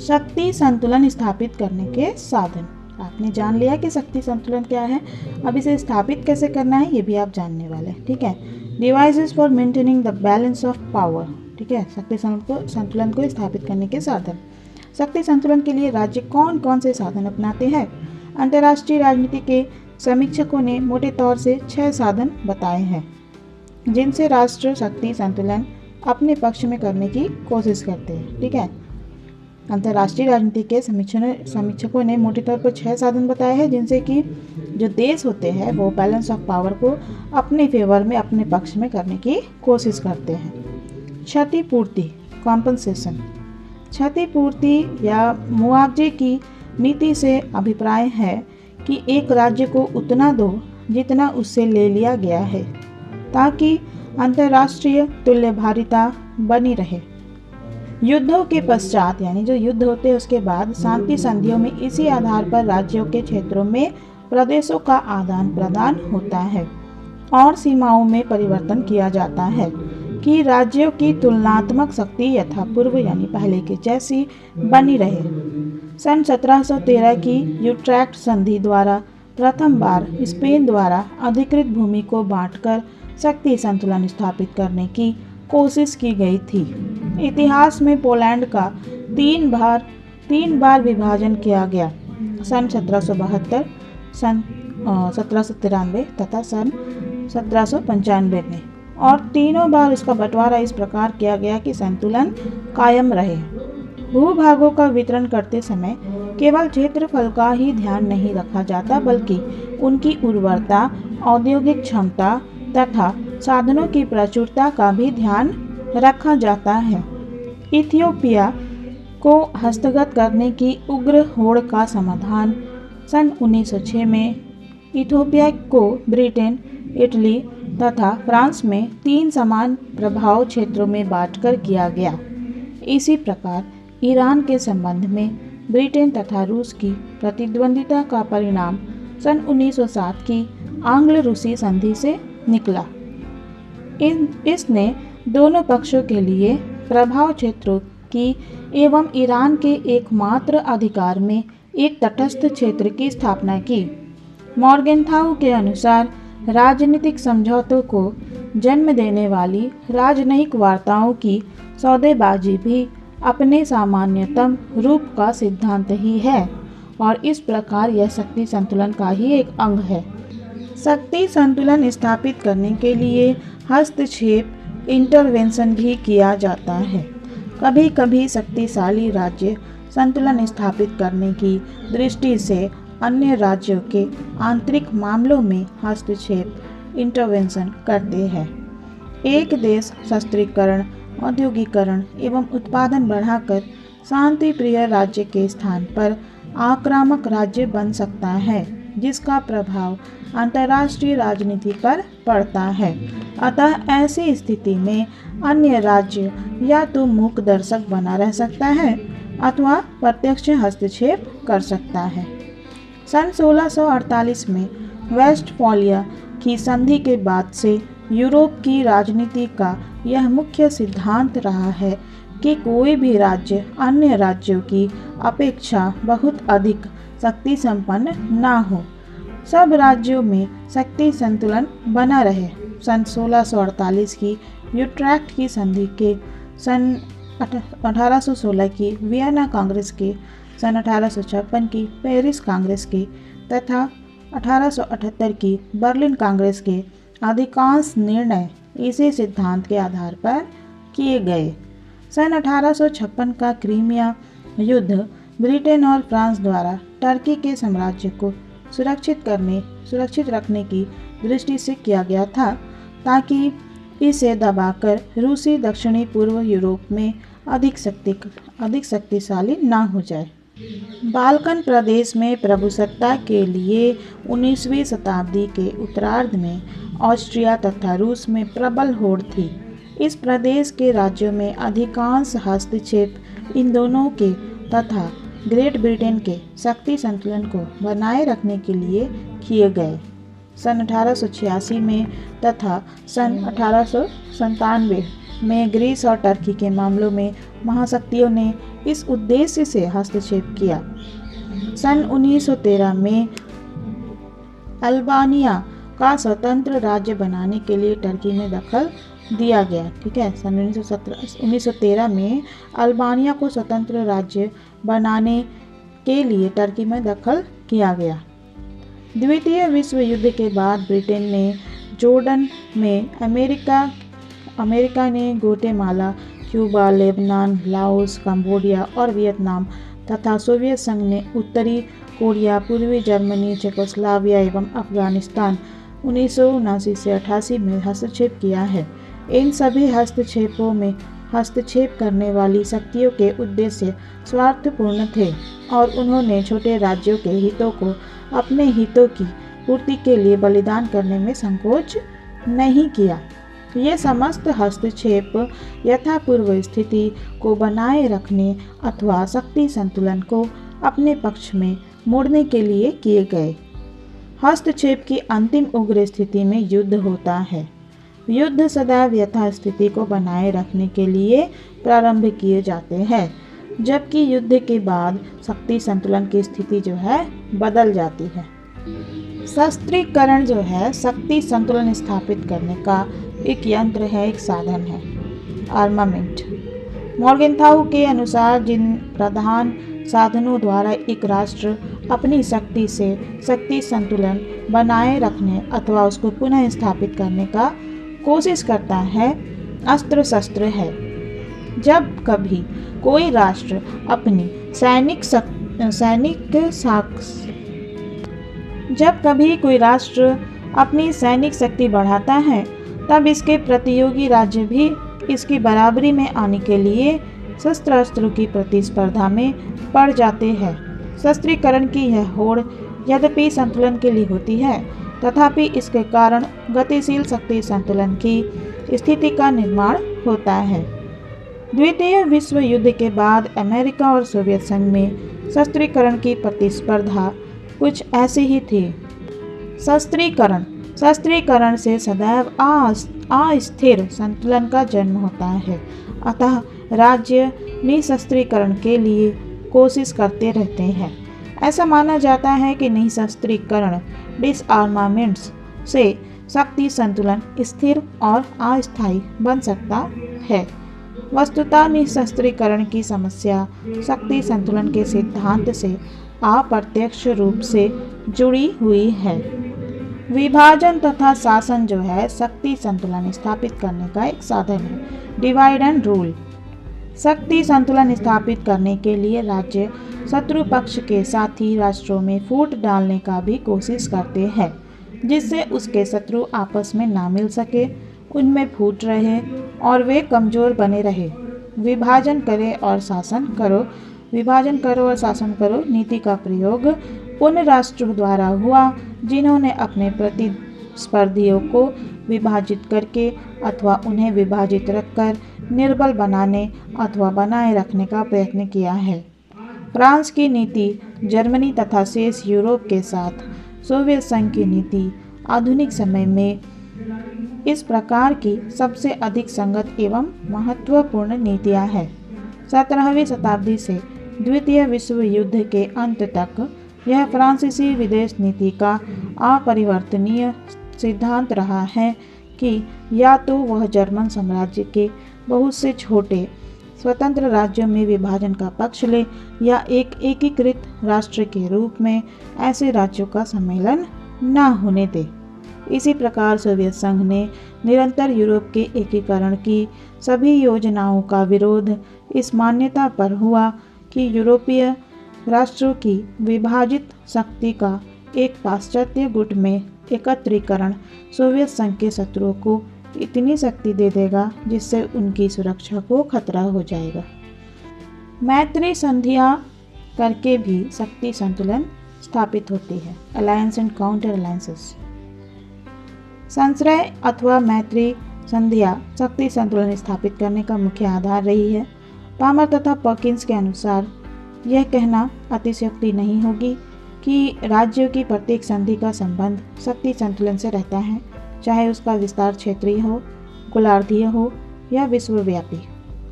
शक्ति संतुलन स्थापित करने के साधन। आपने जान लिया कि शक्ति संतुलन क्या है, अब इसे स्थापित कैसे करना है ये भी आप जानने वाले हैं, ठीक है। Devices for maintaining the balance of power, ठीक है। शक्ति संतुलन को स्थापित करने के साधन। शक्ति संतुलन के लिए राज्य कौन कौन से साधन अपनाते हैं? अंतर्राष्ट्रीय राजनीति के समीक्षकों ने मोटे तौर से 6 साधन बताए हैं जिनसे राष्ट्र शक्ति संतुलन अपने पक्ष में करने की कोशिश करते हैं, ठीक है। अंतर्राष्ट्रीय राजनीति के समीक्षकों ने मोटे तौर पर 6 साधन बताए हैं जिनसे कि जो देश होते हैं वो बैलेंस ऑफ पावर को अपने फेवर में, अपने पक्ष में करने की कोशिश करते हैं। क्षतिपूर्ति, कॉम्पनसेशन। क्षतिपूर्ति या मुआवजे की नीति से अभिप्राय है कि एक राज्य को उतना दो जितना उससे ले लिया गया है, ताकि अंतर्राष्ट्रीय तुल्यभारिता बनी रहे। युद्धों के पश्चात, यानी जो युद्ध होते हैं उसके बाद शांति संधियों में इसी आधार पर राज्यों के क्षेत्रों में प्रदेशों का आदान प्रदान होता है और सीमाओं में परिवर्तन किया जाता है कि राज्यों की तुलनात्मक शक्ति यथापूर्व यानी पहले के जैसी बनी रहे। सन 1713 की यूट्रेक्ट संधि द्वारा प्रथम बार स्पेन द्वारा अधिकृत भूमि को बांटकर शक्ति संतुलन स्थापित करने की कोशिश की गई थी। इतिहास में पोलैंड का 3 बार विभाजन किया गया, सन 1772, सन 1793 तथा सन 1795 में, और तीनों बार उसका बंटवारा इस प्रकार किया गया कि संतुलन कायम रहे। भूभागों का वितरण करते समय केवल क्षेत्रफल का ही ध्यान नहीं रखा जाता, बल्कि उनकी उर्वरता, औद्योगिक क्षमता तथा साधनों की प्रचुरता का भी ध्यान रखा जाता है। इथियोपिया को हस्तगत करने की उग्र होड़ का समाधान सन 1906 में इथियोपिया को ब्रिटेन, इटली तथा फ्रांस में 3 समान प्रभाव क्षेत्रों में बांटकर किया गया। इसी प्रकार ईरान के संबंध में ब्रिटेन तथा रूस की प्रतिद्वंदिता का परिणाम सन 1907 की आंग्ल-रूसी संधि से निकला। इसने दोनों पक्षों के लिए प्रभाव क्षेत्रों की एवं ईरान के एकमात्र अधिकार में एक तटस्थ क्षेत्र की स्थापना की। मॉर्गेनथाउ के अनुसार राजनीतिक समझौतों को जन्म देने वाली राजनयिक वार्ताओं की सौदेबाजी भी अपने सामान्यतम रूप का सिद्धांत ही है और इस प्रकार यह शक्ति संतुलन का ही एक अंग है। शक्ति संतुलन स्थापित करने के लिए हस्तक्षेप, इंटरवेंशन भी किया जाता है। कभी कभी शक्तिशाली राज्य संतुलन स्थापित करने की दृष्टि से अन्य राज्यों के आंतरिक मामलों में हस्तक्षेप, इंटरवेंशन करते हैं। एक देश शस्त्रीकरण, औद्योगिकरण एवं उत्पादन बढ़ाकर शांति प्रिय राज्य के स्थान पर आक्रामक राज्य बन सकता है, जिसका प्रभाव अंतर्राष्ट्रीय राजनीति पर पड़ता है। अतः ऐसी स्थिति में अन्य राज्य या तो मूक दर्शक बना रह सकता है अथवा प्रत्यक्ष हस्तक्षेप कर सकता है। सन 1648 में वेस्टफालिया की संधि के बाद से यूरोप की राजनीति का यह मुख्य सिद्धांत रहा है कि कोई भी राज्य अन्य राज्यों की अपेक्षा बहुत अधिक शक्ति संपन्न ना हो, सब राज्यों में शक्ति संतुलन बना रहे। सन 1648 की यूट्रेक्ट की संधि के, सन 1816 की वियना कांग्रेस के, सन 1856 की पेरिस कांग्रेस के तथा 1878 की बर्लिन कांग्रेस के अधिकांश निर्णय इसी सिद्धांत के आधार पर किए गए। सन 1856 का क्रीमिया युद्ध ब्रिटेन और फ्रांस द्वारा टर्की के साम्राज्य को सुरक्षित रखने की दृष्टि से किया गया था, ताकि इसे दबाकर रूसी दक्षिणी पूर्व यूरोप में अधिक शक्तिशाली ना हो जाए। बाल्कन प्रदेश में प्रभुसत्ता के लिए 19वीं शताब्दी के उत्तरार्ध में ऑस्ट्रिया तथा रूस में प्रबल होड़ थी। इस प्रदेश के राज्यों में अधिकांश हस्तक्षेप इन दोनों के तथा ग्रेट ब्रिटेन के शक्ति संतुलन को बनाए रखने के लिए किए गए। सन 1886 में तथा सन 1897 में ग्रीस और टर्की के मामलों में महाशक्तियों ने इस उद्देश्य से हस्तक्षेप किया। सन 1913 में अल्बानिया का स्वतंत्र राज्य बनाने के लिए टर्की में दखल दिया गया। ठीक है, सन 1913 में अल्बानिया को स्वतंत्र राज्य बनाने के लिए टर्की में दखल किया गया। द्वितीय विश्व युद्ध के बाद ब्रिटेन ने जॉर्डन में अमेरिका ने Guatemala, Cuba, Lebanon, Laos, Cambodia और वियतनाम तथा सोवियत संघ ने उत्तरी कोरिया, पूर्वी जर्मनी, चेकोस्लोवाकिया एवं अफगानिस्तान 1979 से 88 में हस्तक्षेप किया है। इन सभी हस्तक्षेपों में हस्तक्षेप करने वाली शक्तियों के उद्देश्य स्वार्थपूर्ण थे और उन्होंने छोटे राज्यों के हितों को अपने हितों की पूर्ति के लिए बलिदान करने में संकोच नहीं किया। ये समस्त हस्तक्षेप यथापूर्व स्थिति को बनाए रखने अथवा शक्ति संतुलन को अपने पक्ष में मोड़ने के लिए किए गए। हस्तक्षेप की अंतिम उग्र स्थिति में युद्ध होता है। युद्ध सदैव यथास्थिति को बनाए रखने के लिए प्रारंभ किए जाते हैं, जबकि युद्ध के बाद शक्ति संतुलन की स्थिति जो है बदल जाती है। शस्त्रीकरण जो है शक्ति संतुलन स्थापित करने का एक यंत्र है, एक साधन है। आर्मामेंट। मॉर्गेनथाउ के अनुसार जिन प्रधान साधनों द्वारा एक राष्ट्र अपनी शक्ति से शक्ति संतुलन बनाए रखने अथवा उसको पुनः स्थापित करने का कोशिश करता है, अस्त्र शस्त्र है। जब कभी कोई राष्ट्र अपनी सैनिक शक्ति बढ़ाता है, तब इसके प्रतियोगी राज्य भी इसकी बराबरी में आने के लिए शस्त्रास्त्रों की प्रतिस्पर्धा में पड़ जाते हैं। शस्त्रीकरण की यह होड़ यद्यपि संतुलन के लिए होती है, तथापि इसके कारण गतिशील शक्ति संतुलन की स्थिति का निर्माण होता है। द्वितीय विश्व युद्ध के बाद अमेरिका और सोवियत संघ में शस्त्रीकरण की प्रतिस्पर्धा कुछ ऐसी ही थी। शस्त्रीकरण से सदैव अस्थिर संतुलन का जन्म होता है, अतः राज्य निशस्त्रीकरण के लिए कोशिश करते रहते हैं। ऐसा माना जाता है कि निशस्त्रीकरण डिसआर्मामेंट्स से शक्ति संतुलन स्थिर और अस्थायी बन सकता है। वस्तुतः निशस्त्रीकरण की समस्या शक्ति संतुलन के सिद्धांत से अप्रत्यक्ष रूप से जुड़ी हुई है। विभाजन तथा शासन जो है शक्ति संतुलन स्थापित करने का एक साधन है। Divide and rule. शक्ति संतुलन स्थापित करने के लिए राज्य शत्रु पक्ष के साथी राष्ट्रों में फूट डालने का भी कोशिश करते हैं, जिससे उसके शत्रु आपस में ना मिल सके, उनमें फूट रहे और वे कमजोर बने रहे। विभाजन करो और शासन करो नीति का प्रयोग उन राष्ट्रों द्वारा हुआ जिन्होंने अपने प्रतिस्पर्धियों को विभाजित करके अथवा उन्हें विभाजित रखकर निर्बल बनाने अथवा बनाए रखने का प्रयत्न किया है। फ्रांस की नीति, जर्मनी तथा शेष यूरोप के साथ सोवियत संघ की नीति आधुनिक समय में इस प्रकार की सबसे अधिक संगत एवं महत्वपूर्ण नीतियां हैं। 17वीं शताब्दी से द्वितीय विश्व युद्ध के अंत तक यह फ्रांसीसी विदेश नीति का अपरिवर्तनीय सिद्धांत रहा है कि या तो वह जर्मन साम्राज्य के बहुत से छोटे स्वतंत्र राज्यों में विभाजन का पक्ष ले या एक एकीकृत राष्ट्र के रूप में ऐसे राज्यों का सम्मेलन न होने दे। इसी प्रकार सोवियत संघ ने निरंतर यूरोप के एकीकरण की सभी योजनाओं का विरोध इस मान्यता पर हुआ कि यूरोपीय राष्ट्रों की विभाजित शक्ति का एक पाश्चात्य गुट में एकत्रीकरण सोवियत संघ के शत्रुओं को इतनी शक्ति दे देगा जिससे उनकी सुरक्षा को खतरा हो जाएगा। मैत्री संधियां करके भी शक्ति संतुलन स्थापित होती है। Alliance and counter alliances. संश्रय अथवा मैत्री संधिया शक्ति संतुलन स्थापित करने का मुख्य आधार रही है। पामर तथा पर्किंस के अनुसार यह कहना अतिशयोक्ति नहीं होगी कि राज्यों की प्रत्येक संधि का संबंध शक्ति संतुलन से रहता है, चाहे उसका विस्तार क्षेत्रीय हो, गोलार्धीय हो या विश्वव्यापी।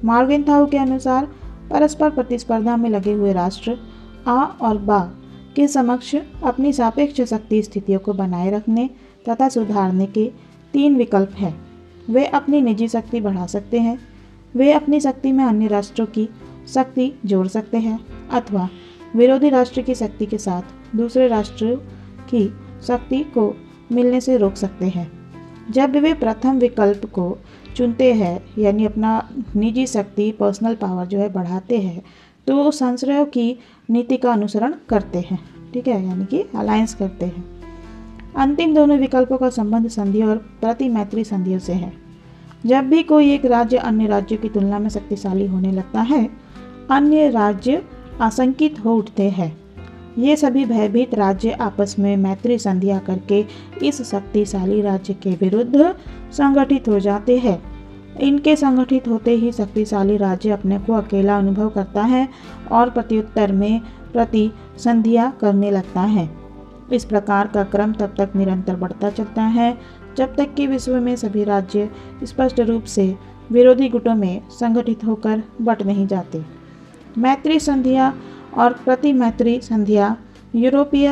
मॉर्गेनथाउ के अनुसार परस्पर प्रतिस्पर्धा में लगे हुए राष्ट्र आ और बा के समक्ष अपनी सापेक्ष शक्ति स्थितियों को बनाए रखने तथा सुधारने के 3 विकल्प हैं। वे अपनी निजी शक्ति बढ़ा सकते हैं, वे अपनी शक्ति में अन्य राष्ट्रों की शक्ति जोड़ सकते हैं अथवा विरोधी राष्ट्र की शक्ति के साथ दूसरे राष्ट्र की शक्ति को मिलने से रोक सकते हैं। जब वे प्रथम विकल्प को चुनते हैं यानी अपना निजी शक्ति पर्सनल पावर जो है बढ़ाते हैं, तो संश्रयों की नीति का अनुसरण करते हैं, ठीक है, यानी कि अलायंस करते हैं। अंतिम दोनों विकल्पों का संबंध संधियों और प्रतिमैत्री संधियों से है। जब भी कोई एक राज्य अन्य राज्यों की तुलना में शक्तिशाली होने लगता है, अन्य राज्य आशंकित हो उठते हैं। ये सभी भयभीत राज्य आपस में मैत्री संधियां करके इस शक्तिशाली राज्य के विरुद्ध संगठित हो जाते हैं। इनके संगठित होते ही शक्तिशाली राज्य अपने को अकेला अनुभव करता है और प्रत्युत्तर में प्रति संधियां करने लगता है। इस प्रकार का क्रम तब तक निरंतर बढ़ता चलता है जब तक कि विश्व में सभी राज्य स्पष्ट रूप से विरोधी गुटों में संगठित होकर बंट नहीं जाते। मैत्री संधियां और प्रतिमैत्री संधियां यूरोपीय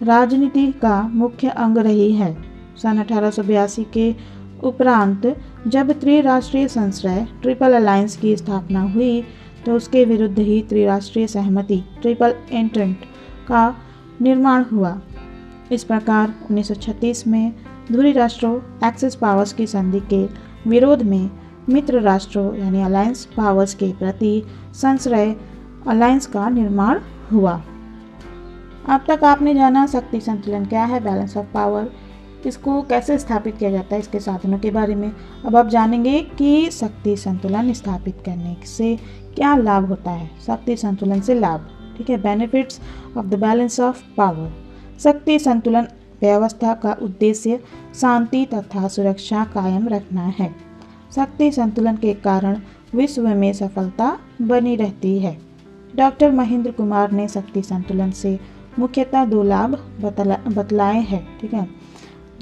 राजनीति का मुख्य अंग रही है। सन 1882 के उपरांत जब त्रिराष्ट्रीय संश्रय ट्रिपल अलायंस की स्थापना हुई तो उसके विरुद्ध ही त्रिराष्ट्रीय सहमति ट्रिपल एंटेंट का निर्माण हुआ। इस प्रकार 1936 में धुरी राष्ट्रों एक्सिस पावर्स की संधि के विरोध में मित्र राष्ट्रों यानी अलायंस पावर्स के प्रति संश्रय अलायंस का निर्माण हुआ। अब तक आपने जाना शक्ति संतुलन क्या है, बैलेंस ऑफ पावर, इसको कैसे स्थापित किया जाता है, इसके साधनों के बारे में। अब आप जानेंगे कि शक्ति संतुलन स्थापित करने से क्या लाभ होता है। शक्ति संतुलन से लाभ, ठीक है, benefits of the balance of power. शक्ति संतुलन व्यवस्था का उद्देश्य शांति तथा सुरक्षा कायम रखना है। शक्ति संतुलन के कारण विश्व में सफलता बनी रहती है। डॉक्टर महेंद्र कुमार ने शक्ति संतुलन से मुख्यतः 2 लाभ बतलाए हैं, ठीक है।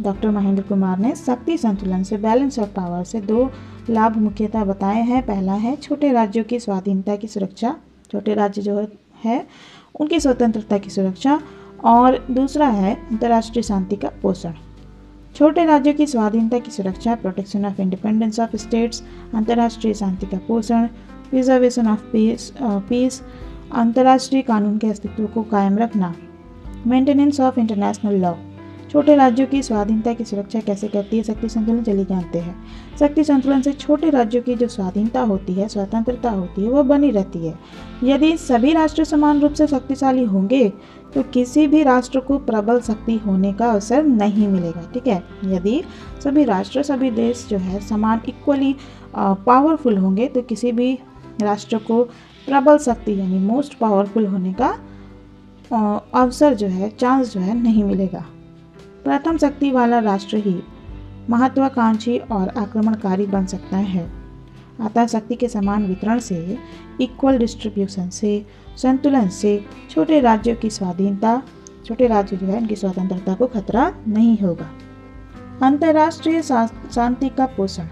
डॉक्टर महेंद्र कुमार ने शक्ति संतुलन से बैलेंस ऑफ पावर से 2 लाभ मुख्यतः बताए हैं। पहला है छोटे राज्यों की स्वाधीनता की सुरक्षा, छोटे राज्य जो है उनकी स्वतंत्रता की सुरक्षा, और दूसरा है अंतर्राष्ट्रीय शांति का पोषण। छोटे राज्यों की स्वाधीनता की सुरक्षा, protection of independence of states, अंतर्राष्ट्रीय शांति का पोषण, प्रिजर्वेशन ऑफ पीस, अंतर्राष्ट्रीय कानून के अस्तित्व को कायम रखना, मेंटेनेंस ऑफ इंटरनेशनल लॉ। छोटे राज्यों की स्वाधीनता की सुरक्षा कैसे करती है शक्ति संतुलन, चलिए जानते हैं। शक्ति संतुलन से छोटे राज्यों की जो स्वाधीनता होती है, स्वतंत्रता होती है, वह बनी रहती है। यदि सभी राष्ट्र समान रूप से शक्तिशाली होंगे तो किसी भी राष्ट्र को प्रबल शक्ति होने का अवसर नहीं मिलेगा, ठीक है। यदि सभी राष्ट्र, सभी देश जो है समान इक्वली पावरफुल होंगे तो किसी भी राष्ट्र को प्रबल शक्ति यानी मोस्ट पावरफुल होने का अवसर जो है, चांस जो है नहीं मिलेगा। प्रथम शक्ति वाला राष्ट्र ही महत्वाकांक्षी और आक्रमणकारी बन सकता है। अतः शक्ति के समान वितरण से, इक्वल डिस्ट्रीब्यूशन से, संतुलन से छोटे राज्यों की स्वाधीनता, छोटे राज्य जो है इनकी स्वतंत्रता को खतरा नहीं होगा। अंतर्राष्ट्रीय शांति का पोषण।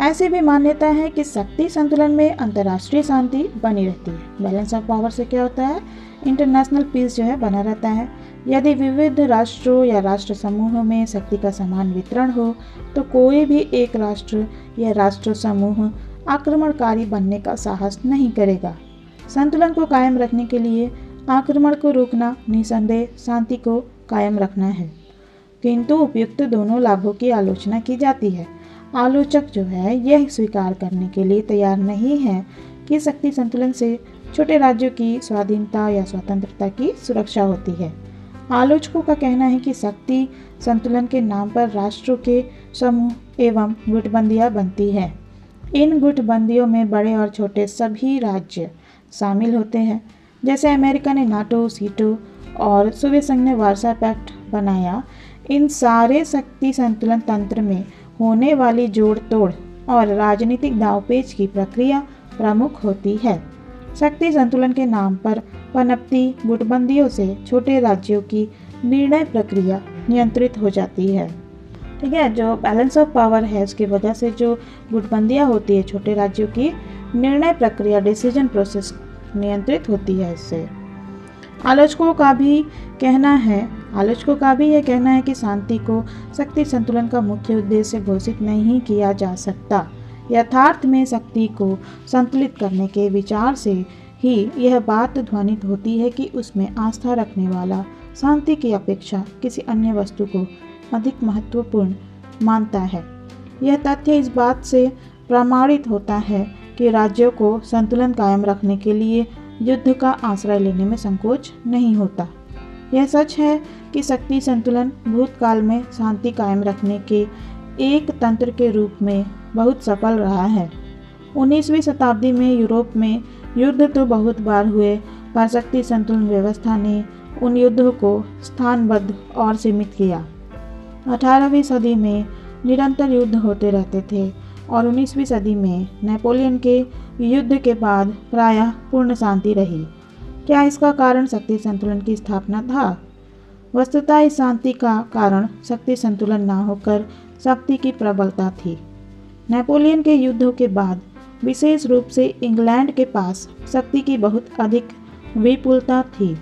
ऐसी भी मान्यता है कि शक्ति संतुलन में अंतर्राष्ट्रीय शांति बनी रहती है। बैलेंस ऑफ पावर से क्या होता है, इंटरनेशनल पीस जो है बना रहता है। यदि विविध राष्ट्रों या राष्ट्र समूहों में शक्ति का समान वितरण हो तो कोई भी एक राष्ट्र या राष्ट्र समूह आक्रमणकारी बनने का साहस नहीं करेगा। संतुलन को कायम रखने के लिए आक्रमण को रोकना निसंदेह शांति को कायम रखना है। किंतु उपयुक्त दोनों लाभों की आलोचना की जाती है। आलोचक जो है यह स्वीकार करने के लिए तैयार नहीं है कि शक्ति संतुलन से छोटे राज्यों की स्वाधीनता या स्वतंत्रता की सुरक्षा होती है। आलोचकों का कहना है कि शक्ति संतुलन के नाम पर राष्ट्रों के समूह एवं गुटबंदियां बनती है। इन गुटबंदियों में बड़े और छोटे सभी राज्य शामिल होते हैं। जैसे अमेरिका ने नाटो, सीटो और सोवियत संघ ने वार्सा पैक्ट बनाया। इन सारे शक्ति संतुलन तंत्र में होने वाली जोड़ तोड़ और राजनीतिक दांवपेच की प्रक्रिया प्रमुख होती है। शक्ति संतुलन के नाम पर पनपती गुटबंदियों से छोटे राज्यों की निर्णय प्रक्रिया नियंत्रित हो जाती है। ठीक है, जो बैलेंस ऑफ पावर है उसकी वजह से जो गुटबंदियाँ होती है छोटे राज्यों की निर्णय प्रक्रिया डिसीजन प्रोसेस नियंत्रित होती है इससे। आलोचकों का भी यह कहना है कि शांति को शक्ति संतुलन का मुख्य उद्देश्य घोषित नहीं किया जा सकता। यथार्थ में शक्ति को संतुलित करने के विचार से ही यह बात ध्वनित होती है कि उसमें आस्था रखने वाला शांति की अपेक्षा किसी अन्य वस्तु को अधिक महत्वपूर्ण मानता है। यह तथ्य इस बात से प्रमाणित होता है कि राज्यों को संतुलन कायम रखने के लिए युद्ध का आश्रय लेने में संकोच नहीं होता। यह सच है कि शक्ति संतुलन भूतकाल में शांति कायम रखने के एक तंत्र के रूप में बहुत सफल रहा है। 19वीं शताब्दी में यूरोप में युद्ध तो बहुत बार हुए, पर शक्ति संतुलन व्यवस्था ने उन युद्धों को स्थानबद्ध और सीमित किया। 18वीं सदी में निरंतर युद्ध होते रहते थे और 19वीं सदी में नेपोलियन के युद्ध के बाद प्रायः पूर्ण शांति रही। क्या इसका कारण शक्ति संतुलन की स्थापना था? वस्तुतः इस शांति का कारण शक्ति संतुलन न होकर शक्ति की प्रबलता थी। नेपोलियन के युद्धों के बाद विशेष रूप से इंग्लैंड के पास शक्ति की बहुत अधिक विपुलता थी।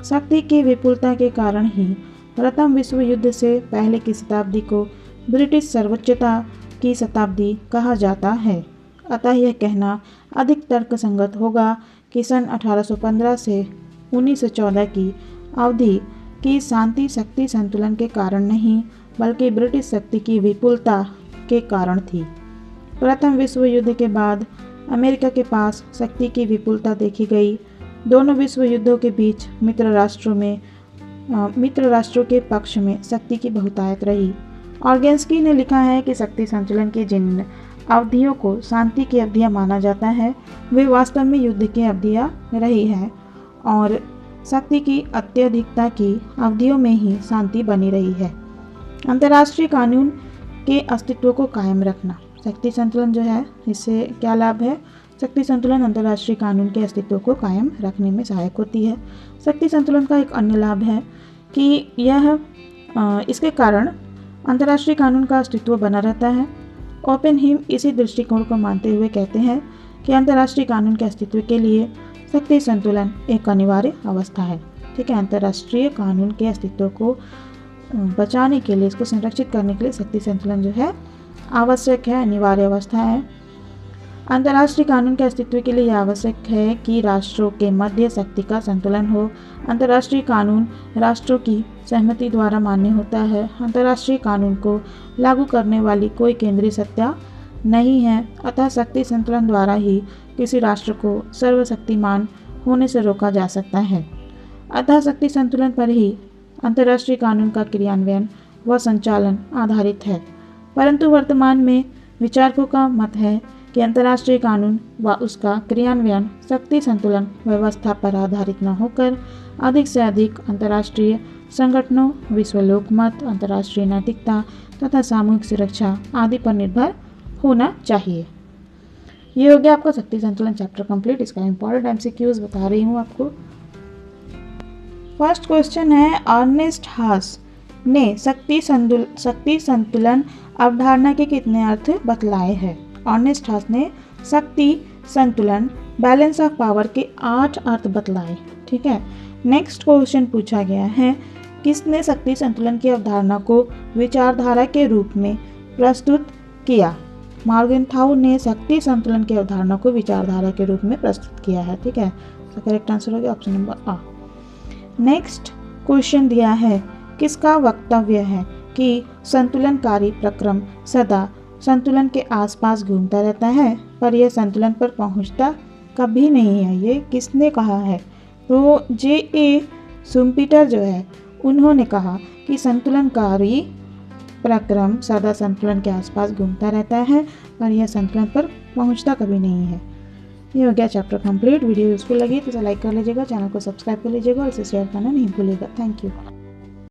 शक्ति की विपुलता के कारण ही प्रथम विश्व युद्ध से पहले की शताब्दी को ब्रिटिश सर्वोच्चता की शताब्दी कहा जाता है। अतः यह कहना अधिक तर्कसंगत होगा कि सन 1815 से 1914 की अवधि की शांति शक्ति संतुलन के कारण नहीं बल्कि ब्रिटिश शक्ति की विपुलता के कारण थी। प्रथम विश्व युद्ध के बाद अमेरिका के पास शक्ति की विपुलता देखी गई। दोनों विश्व युद्धों के बीच मित्र राष्ट्रों के पक्ष में शक्ति की बहुतायत रही। ऑर्गेन्स्की ने लिखा है कि शक्ति संतुलन की जिन अवधियों को शांति की अवधियाँ माना जाता है वे वास्तव में युद्ध की अवधियाँ रही है और शक्ति की अत्यधिकता की अवधियों में ही शांति बनी रही है। अंतर्राष्ट्रीय कानून के अस्तित्व को कायम रखना। शक्ति संतुलन जो है इससे क्या लाभ है? शक्ति संतुलन अंतर्राष्ट्रीय कानून के अस्तित्व को कायम रखने में सहायक होती है। शक्ति संतुलन का एक अन्य लाभ है कि इसके कारण अंतर्राष्ट्रीय कानून का अस्तित्व बना रहता है। ओपेनहीम इसी दृष्टिकोण को मानते हुए कहते हैं कि अंतर्राष्ट्रीय कानून के अस्तित्व के लिए शक्ति संतुलन एक अनिवार्य अवस्था है। ठीक है, अंतर्राष्ट्रीय कानून के अस्तित्व को बचाने के लिए, इसको संरक्षित करने के लिए शक्ति संतुलन जो है आवश्यक है, अनिवार्य अवस्था है। अंतर्राष्ट्रीय कानून के अस्तित्व के लिए यह आवश्यक है कि राष्ट्रों के मध्य शक्ति का संतुलन हो। अंतर्राष्ट्रीय कानून राष्ट्रों की सहमति द्वारा मान्य होता है। अंतर्राष्ट्रीय कानून को लागू करने वाली कोई केंद्रीय सत्ता नहीं है, अतः शक्ति संतुलन द्वारा ही किसी राष्ट्र को सर्वशक्तिमान होने से रोका जा सकता है। अतः शक्ति संतुलन पर ही अंतर्राष्ट्रीय कानून का क्रियान्वयन व संचालन आधारित है। परंतु वर्तमान में विचारकों का मत है कि अंतर्राष्ट्रीय कानून व उसका क्रियान्वयन शक्ति संतुलन व्यवस्था पर आधारित न होकर अधिक से अधिक अंतर्राष्ट्रीय संगठनों, विश्व लोकमत, अंतर्राष्ट्रीय नैतिकता तथा सामूहिक सुरक्षा आदि पर निर्भर होना चाहिए। ये हो गया आपका शक्ति संतुलन चैप्टर कंप्लीट। इसका इंपॉर्टेंट एमसीक्यूज बता रही हूँ आपको। फर्स्ट क्वेश्चन है, अर्नेस्ट हास ने शक्ति संतुलन अवधारणा के कितने अर्थ बतलाए हैं? अर्नेस्ट हास ने शक्ति संतुलन बैलेंस ऑफ पावर के 8 अर्थ बतलाए। ठीक है, नेक्स्ट क्वेश्चन पूछा गया है, किसने शक्ति संतुलन की अवधारणा को विचारधारा के रूप में प्रस्तुत किया? मॉर्गनथाउ ने शक्ति संतुलन की अवधारणा को विचारधारा के रूप में प्रस्तुत किया है। ठीक है, तो करेक्ट आंसर हो गया ऑप्शन नंबर आ। नेक्स्ट क्वेश्चन दिया है, किसका वक्तव्य है कि संतुलनकारी प्रक्रम सदा संतुलन के आसपास घूमता रहता है पर यह संतुलन पर पहुंचता कभी नहीं है? ये किसने कहा है? तो J.A. शुम्पीटर जो है उन्होंने कहा कि संतुलनकारी प्रक्रम सदा संतुलन के आसपास घूमता रहता है पर यह संतुलन पर पहुंचता कभी नहीं है। ये हो गया चैप्टर कंप्लीट। वीडियो यूजफुल लगी तो इसे लाइक कर लीजिएगा, चैनल को सब्सक्राइब कर लीजिएगा और इसे शेयर करना नहीं भूलिएगा। Thank you.